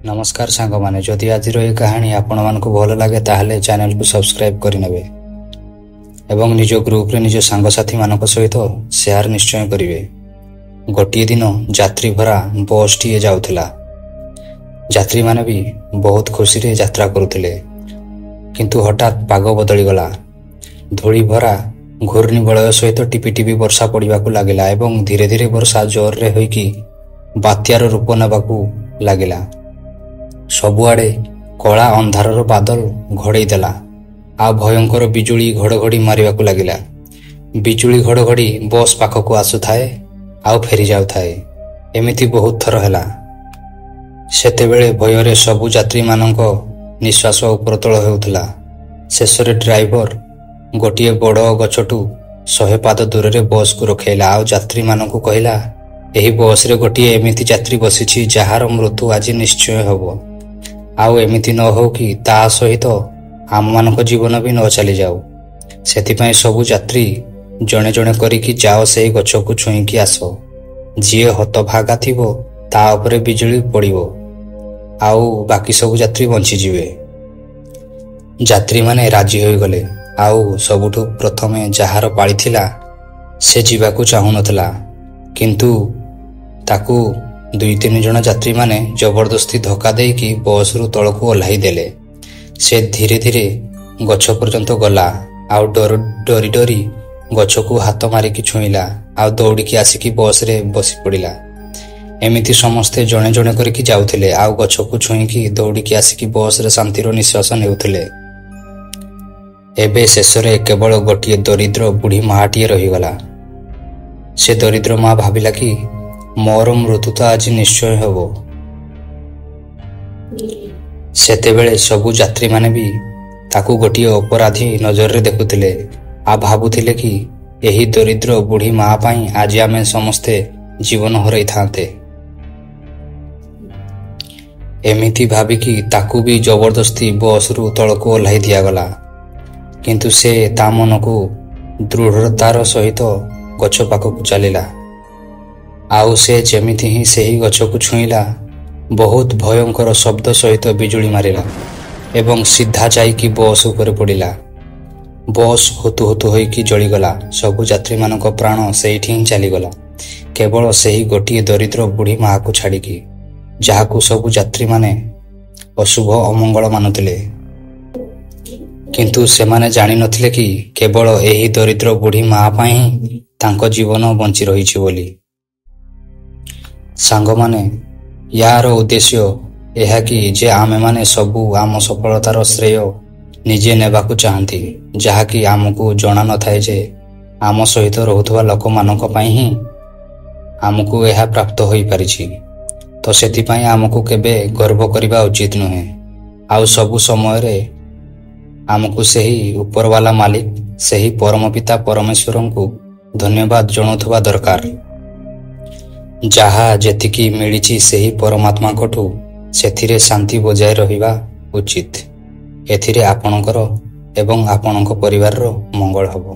नमस्कार सांग माने जदि आज ये कहानी आपण मानक भल लगे ताहले चैनल को सब्सक्राइब करेंगे एवं निज ग्रुप रे निज सांगसाथी मानक सहित शेयर निश्चय करेंगे। गोटे दिन यात्री भरा बस टी जाउथिला। यात्री माने भी बहुत खुशी रे यात्रा करुथिले, किंतु हठात पाग बदली गला। धूली भरा घूर्णिबलय सहित टिपी टिपी वर्षा पड़वा लगिला एवं धीरे धीरे वर्षा जोर रे होइकी बात्यार रूप नेबाकू लगिला। सबुआड़े कला अंधारर बादल घोड़े देला। आ भयंकर बिजुली घड़घड़ी मारिबाकू लगिला। बिजुली घड़घड़ी बस पाखकू आसुथाए आउ फेरी जाउथाए। एमिति बहुत थर हैला। सेतेबेले भୟରେ सबु यात्री मानक निश्वास उपरतल हेउथला। शेषरे ड्राइवर गोटिए बड़ गछटू 100 पाद दूर रे बस को रखेला। आउ यात्री मानक कहला, एही बस रे गोटिए एमिति यात्री बसिछि जहार मृत्यु आज निश्चय हबो। आउ एमिति न हो कि ता सहित आम मानक जीवन भी न चली जाऊ। सेतिपाई सबु यात्री जणे जणे करिकी जाओ से गछ को छुईकी आस। जीए हतभागा थिबो ता उपरे बिजुली पड़िबो आउ बाकी सबु यात्री बंची जिवे। यात्री माने राजी होई गले। आउ सबुठु प्रथमे जहार पाळी थिला से जीवाकू चाहू नथला, किंतु ताकू 2-3 जन यात्री माने जबरदस्ती धक्का देकी बस रु तलकू ओल्हाई देले। से धीरे धीरे गछ पर्यंत गला। आउ डरी डरी गछ को हाथ मारिकी छुईला आउ दौड़िकी आसिकी बस रे बसी पड़िला। एमिति समस्ते जणे जणे करिकी जाउथिले आउ गछ को छुईकी दौड़िकी आसिकी बस रे शांतिर निश्वास नेउथिले। एबे शेषरे केवल गोटिए दरिद्र बुढ़ी माहाटिए रहीगला। से दरिद्र माँ भाविला कि मोर मृत्यु तो आज निश्चय हबो। सेतेबेले सबु यात्री माने भी ताकू गोटिए अपराधी नजर रे देखुथिले। आ भाबुथिले कि एही दरिद्र बुढ़ी माँ पाई आज आमे समस्ते जीवन हरई थांते। एमिति भाबिकी ताकू भी जबरदस्ती बस रु तलकू ओल्हाई दियागला, किंतु से ता मनकू दृढ़तार सहित गछ पाखकू चलिला। आउ से जेमिति ही सेही गछ को छुईला बहुत भयंकर शब्द सहित बिजुली मारिला एवं सीधा जाइकी बस ऊपर पड़िला। बस हुतु हुतु होइकी जलिगला। सबु यात्री मानक प्राण सेठी ही चलीगला, केवल सेही गोटिए दरिद्र बुढ़ी माँ को छाड़िकी, जहाकू सबु यात्री माने अशुभ अमंगल मानुथिले। किंतु सेमाने जानि नथिले कि केवल एही दरिद्र बुढ़ी माँ पाई तांको जीवन बंची रहिछि बोली। सांग माने यार उद्देश्य यह कि जे आमे माने सबू आम सफलतार श्रेय निजे नेबाकू चाहती, जहाँकि आमको जना न थाए जे आम सहित रहुथबा लोक मानक पई ही आमको यह प्राप्त होई परिछि। तो सेतिपाई आमको केबे गर्व करिबा उचित नुहे। आउ सबु समय रे आमको सेही उपरवाला मालिक सेही परम पिता परमेश्वर को धन्यवाद जणाउथबा दरकार। जहा जेतिकी मिलिछि सेही परमात्मा कठू सेथिरे शांति बजाय रहिबा उचित। एथिरे आपणकर एवं आपणक परिवार रो मंगल हबो।